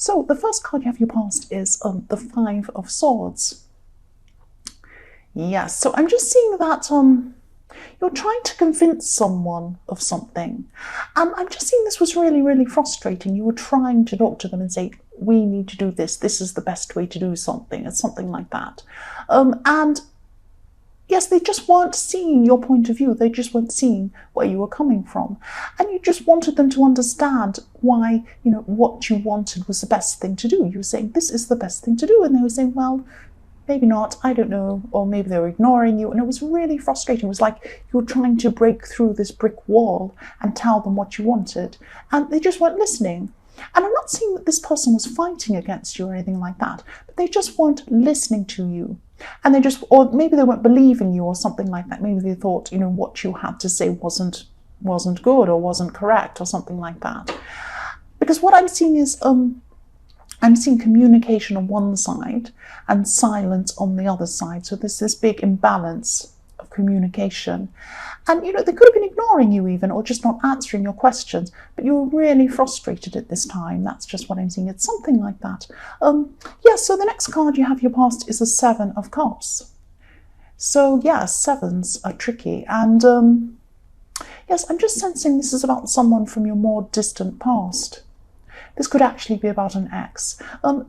So the first card you have your past is the Five of Swords. Yes, so I'm just seeing that you're trying to convince someone of something. And I'm just seeing this was really, really frustrating. You were trying to talk to them and say, we need to do this. This is the best way to do something. It's something like that. And yes, they just weren't seeing your point of view. They just weren't seeing where you were coming from. And you just wanted them to understand why, what you wanted was the best thing to do. You were saying, this is the best thing to do. And they were saying, well, maybe not, I don't know, or maybe they were ignoring you. And it was really frustrating. It was like you were trying to break through this brick wall and tell them what you wanted. And they just weren't listening. And I'm not saying that this person was fighting against you or anything like that, but they just weren't listening to you. And or maybe they weren't believing you or something like that. Maybe they thought, what you had to say wasn't good or wasn't correct or something like that. Because what I'm seeing is, I'm seeing communication on one side and silence on the other side. So there's this big imbalance of communication. And, they could have been ignoring you even, or just not answering your questions, but you were really frustrated at this time. That's just what I'm seeing. It's something like that. So the next card you have your past is the Seven of Cups. So, yes, sevens are tricky. And, yes, I'm just sensing this is about someone from your more distant past. This could actually be about an ex.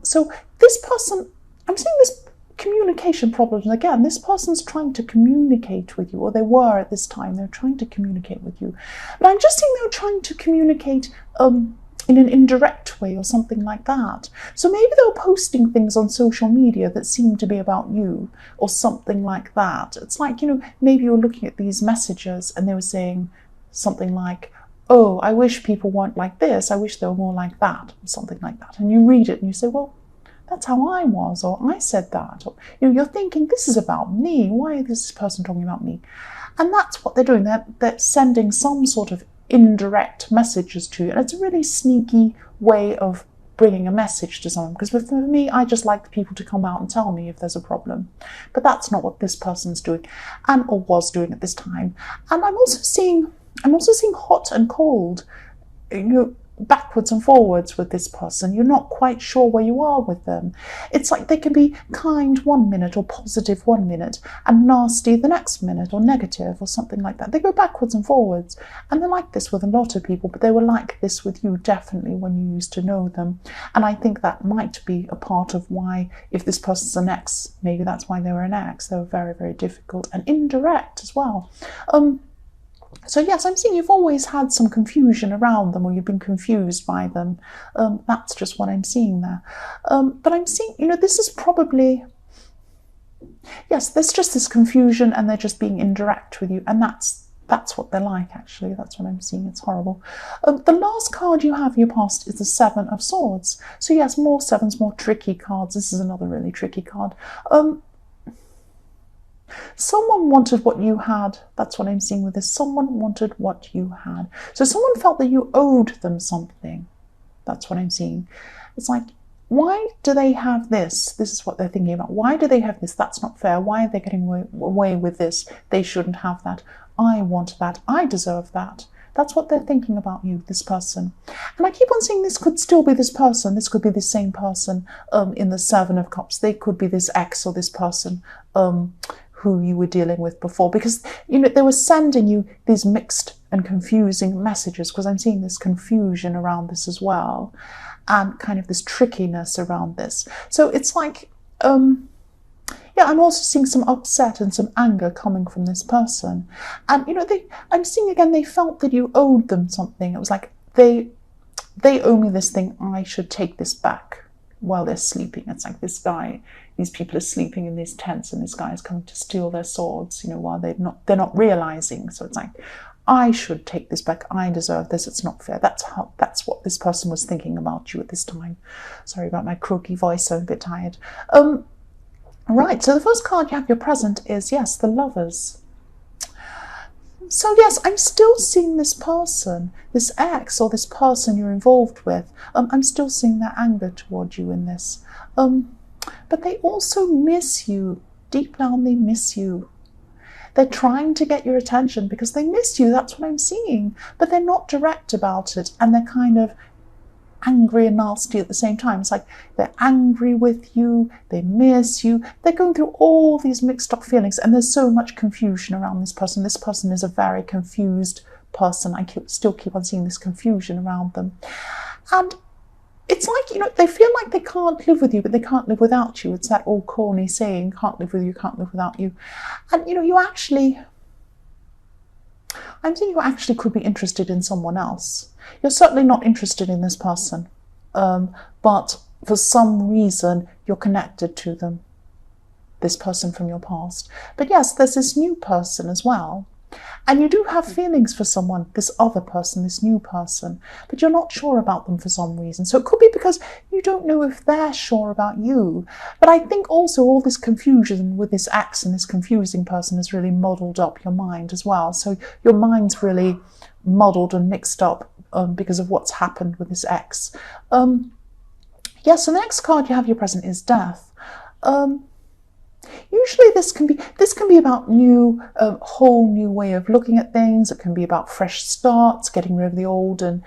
So this person, I'm seeing this communication problem. And again, this person's trying to communicate with you, or they were at this time. They're trying to communicate with you. But I'm just seeing they're trying to communicate in an indirect way or something like that. So maybe they were posting things on social media that seemed to be about you or something like that. It's like, maybe you're looking at these messages and they were saying something like, oh, I wish people weren't like this. I wish they were more like that, or something like that. And you read it and you say, well, that's how I was, or I said that. Or, you're thinking, this is about me. Why is this person talking about me? And that's what they're doing. They're sending some sort of indirect messages to you. And it's a really sneaky way of bringing a message to someone. Because for me, I just like people to come out and tell me if there's a problem. But that's not what this person's doing, or was doing at this time. And I'm also seeing hot and cold, backwards and forwards with this person. You're not quite sure where you are with them. It's like they can be kind 1 minute or positive 1 minute and nasty the next minute, or negative or something like that. They go backwards and forwards. And they're like this with a lot of people, but they were like this with you definitely when you used to know them. And I think that might be a part of why, if this person's an ex, maybe that's why they were an ex. They were very, very difficult and indirect as well. So yes, I'm seeing you've always had some confusion around them, or you've been confused by them. That's just what I'm seeing there. But I'm seeing, this is probably, yes, there's just this confusion and they're just being indirect with you. And that's what they're like, actually. That's what I'm seeing. It's horrible. The last card you have in your past is the Seven of Swords. So yes, more sevens, more tricky cards. This is another really tricky card. Someone wanted what you had. That's what I'm seeing with this. Someone wanted what you had. So someone felt that you owed them something. That's what I'm seeing. It's like, why do they have this? This is what they're thinking about. Why do they have this? That's not fair. Why are they getting away with this? They shouldn't have that. I want that. I deserve that. That's what they're thinking about you, this person. And I keep on saying this could still be this person. This could be the same person in the Seven of Cups. They could be this ex or this person who you were dealing with before, because they were sending you these mixed and confusing messages, because I'm seeing this confusion around this as well, and kind of this trickiness around this. So it's like, I'm also seeing some upset and some anger coming from this person. And I'm seeing again, they felt that you owed them something. It was like, they owe me this thing, I should take this back while they're sleeping. It's like these people are sleeping in these tents, and this guy is coming to steal their swords, while they're not realizing. So it's like, I should take this back. I deserve this. It's not fair. That's what this person was thinking about you at this time. Sorry about my croaky voice. I'm a bit tired. Right. So the first card you have your present is, yes, the Lovers. So yes, I'm still seeing this person, this ex or this person you're involved with. I'm still seeing their anger toward you in this. But they also miss you. Deep down, they miss you. They're trying to get your attention because they miss you. That's what I'm seeing. But they're not direct about it. And they're kind of angry and nasty at the same time. It's like they're angry with you, they miss you, they're going through all these mixed up feelings, and there's so much confusion around this person. This person is a very confused person. I still keep on seeing this confusion around them. And it's like, they feel like they can't live with you, but they can't live without you. It's that old corny saying, can't live with you, can't live without you. And, I'm saying you actually could be interested in someone else. You're certainly not interested in this person, but for some reason you're connected to them, this person from your past. But yes, there's this new person as well. And you do have feelings for someone, this other person, this new person, but you're not sure about them for some reason. So it could be because you don't know if they're sure about you. But I think also all this confusion with this ex and this confusing person has really muddled up your mind as well. So your mind's really muddled and mixed up because of what's happened with this ex. Yes, so the next card you have your present is death. Usually this can be about whole new way of looking at things. It can be about fresh starts, getting rid of the old and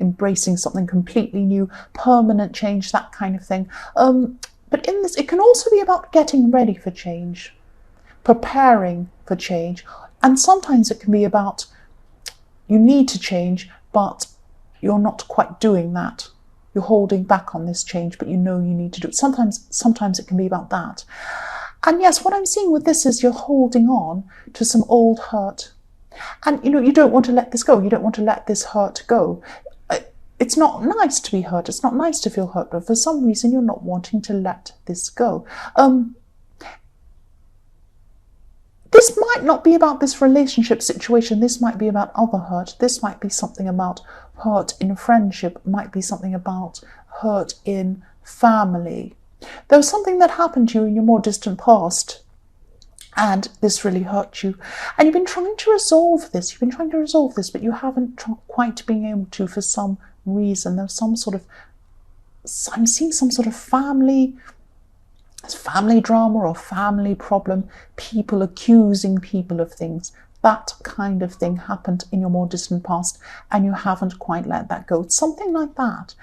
embracing something completely new, permanent change, that kind of thing. But in this, it can also be about getting ready for change, preparing for change. And sometimes it can be about you need to change, but you're not quite doing that. You're holding back on this change, but you know you need to do it. Sometimes it can be about that. And yes, what I'm seeing with this is you're holding on to some old hurt. And you don't want to let this go. You don't want to let this hurt go. It's not nice to be hurt. It's not nice to feel hurt, but for some reason you're not wanting to let this go. This might not be about this relationship situation. This might be about other hurt. This might be something about hurt in friendship. It might be something about hurt in family. There was something that happened to you in your more distant past, and this really hurt you. And you've been trying to resolve this. But you haven't quite been able to for some reason. There's I'm seeing some sort of family drama or family problem, people accusing people of things. That kind of thing happened in your more distant past and you haven't quite let that go. It's something like that.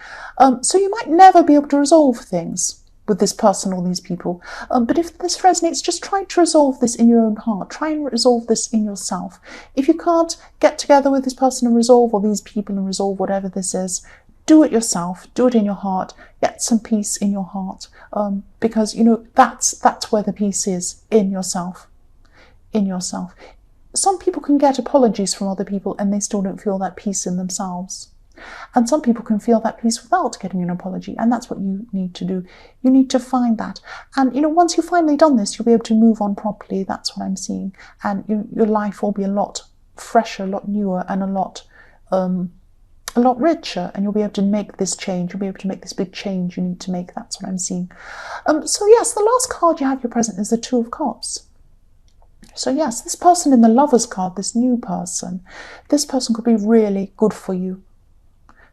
So you might never be able to resolve things with this person or these people. But if this resonates, just try to resolve this in your own heart. Try and resolve this in yourself. If you can't get together with this person and resolve, or these people and resolve whatever this is, do it yourself, do it in your heart, get some peace in your heart, because that's where the peace is, in yourself. Some people can get apologies from other people and they still don't feel that peace in themselves. And some people can feel that peace without getting an apology, and that's what you need to do. You need to find that. And once you've finally done this, you'll be able to move on properly. That's what I'm seeing. And your life will be a lot fresher, a lot newer, and a lot richer, and you'll be able to make this change. You'll be able to make this big change you need to make. That's what I'm seeing. So yes, the last card you have your present is the Two of Cups. So yes, this person in the Lovers card, this new person, this person could be really good for you.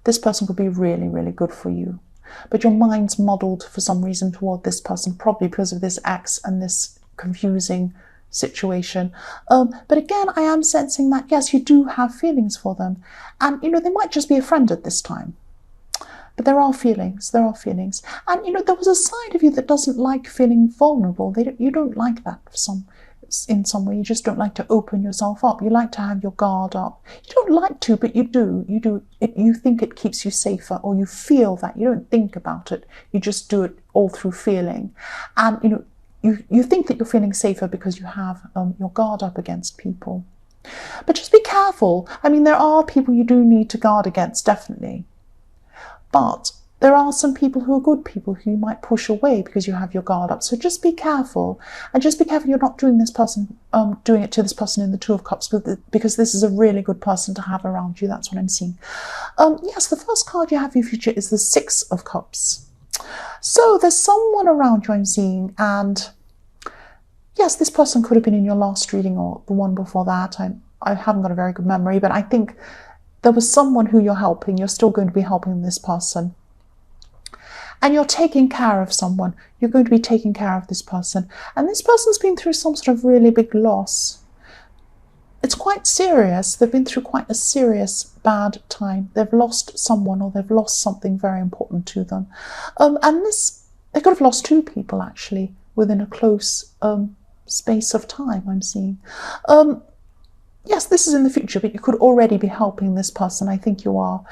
This person could be really, really good for you. But your mind's muddled for some reason toward this person, probably because of this ex and this confusing situation. But again, I am sensing that, yes, you do have feelings for them. And, they might just be a friend at this time. But there are feelings. And, there was a side of you that doesn't like feeling vulnerable. You don't like that in some way. You just don't like to open yourself up. You like to have your guard up. You don't like to, but you do. You think it keeps you safer, or you feel that. You don't think about it. You just do it all through feeling. And, you think that you're feeling safer because you have your guard up against people. But just be careful. There are people you do need to guard against, definitely. But there are some people who are good people who you might push away because you have your guard up. So just be careful. And just be careful you're not doing it to this person in the Two of Cups, because this is a really good person to have around you. That's what I'm seeing. Yes, the first card you have in your future is the Six of Cups. So there's someone around you I'm seeing, and yes, this person could have been in your last reading or the one before that. I haven't got a very good memory, but I think there was someone who you're helping. You're still going to be helping this person. And you're taking care of someone. You're going to be taking care of this person. And this person's been through some sort of really big loss. it's quite serious. They've been through quite a serious bad time. They've lost someone, or they've lost something very important to them. And this, they could have lost two people actually within a close space of time, I'm seeing. Yes, this is in the future, but you could already be helping this person. I think you are.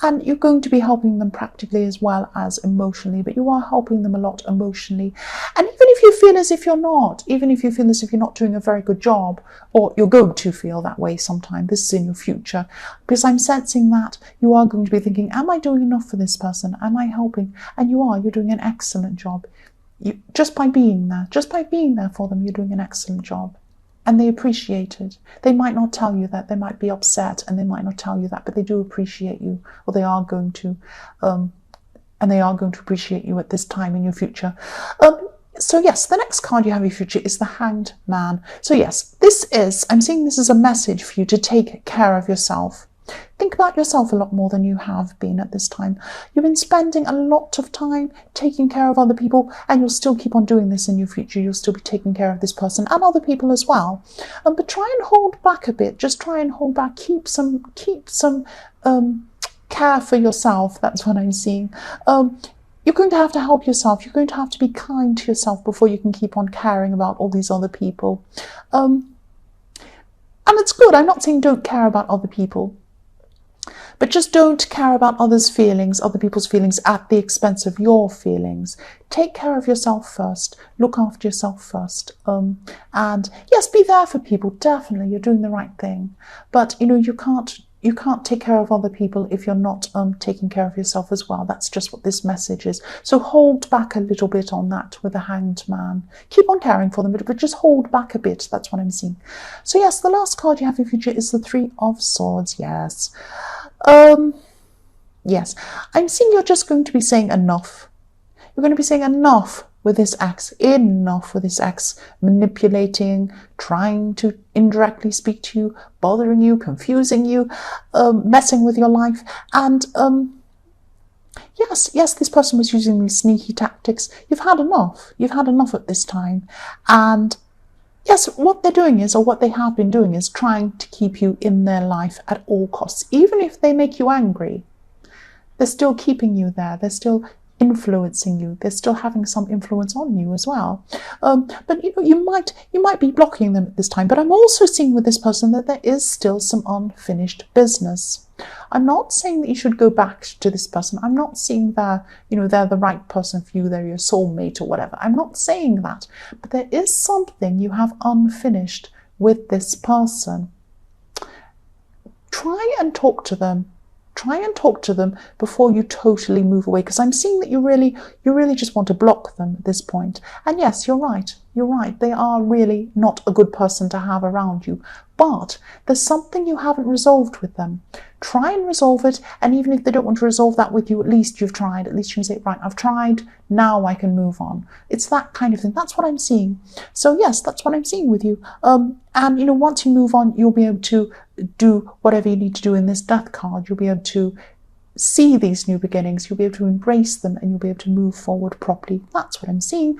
And you're going to be helping them practically as well as emotionally, but you are helping them a lot emotionally. And even if you feel as if you're not, even if you feel as if you're not doing a very good job, or you're going to feel that way sometime, this is in your future, because I'm sensing that you are going to be thinking, am I doing enough for this person? Am I helping? And you are. You're doing an excellent job. Just by being there for them, you're doing an excellent job. And they appreciate it. They might not tell you that. They might be upset and they might not tell you that, but they do appreciate you, or they are going to. And they are going to appreciate you at this time in your future. So yes, the next card you have in your future is the Hanged Man. So yes, I'm seeing this as a message for you to take care of yourself. Think about yourself a lot more than you have been at this time. You've been spending a lot of time taking care of other people, and you'll still keep on doing this in your future. You'll still be taking care of this person and other people as well. But try and hold back a bit. Just try and hold back. Keep some care for yourself. That's what I'm seeing. You're going to have to help yourself. You're going to have to be kind to yourself before you can keep on caring about all these other people. And it's good. I'm not saying don't care about other people. But just don't care about other people's feelings at the expense of your feelings. Take care of yourself first. Look after yourself first. And yes, be there for people. Definitely, you're doing the right thing. But you can't take care of other people if you're not taking care of yourself as well. That's just what this message is. So hold back a little bit on that with the Hanged Man. Keep on caring for them, but just hold back a bit. That's what I'm seeing. So yes, the last card you have in future is the Three of Swords. Yes. Yes, I'm seeing you're just going to be saying enough. You're going to be saying enough with this ex, manipulating, trying to indirectly speak to you, bothering you, confusing you, messing with your life. And yes, this person was using these sneaky tactics. You've had enough. You've had enough at this time. And yes, what they're doing is, or what they have been doing is trying to keep you in their life at all costs. Even if they make you angry, they're still keeping you there. They're still influencing you. They're still having some influence on you as well. But you might be blocking them at this time. But I'm also seeing with this person that there is still some unfinished business. I'm not saying that you should go back to this person. I'm not saying that they're the right person for you. They're your soulmate or whatever. I'm not saying that. But there is something you have unfinished with this person. Try and talk to them. Try and talk to them before you totally move away, because I'm seeing that you really just want to block them at this point. And yes, you're right. You're right. They are really not a good person to have around you. But there's something you haven't resolved with them. Try and resolve it. And even if they don't want to resolve that with you, at least you've tried. At least you can say, right, I've tried. Now I can move on. It's that kind of thing. That's what I'm seeing. So yes, that's what I'm seeing with you. And once you move on, you'll be able to do whatever you need to do in this Death card. You'll be able to see these new beginnings. You'll be able to embrace them, and you'll be able to move forward properly. That's what I'm seeing.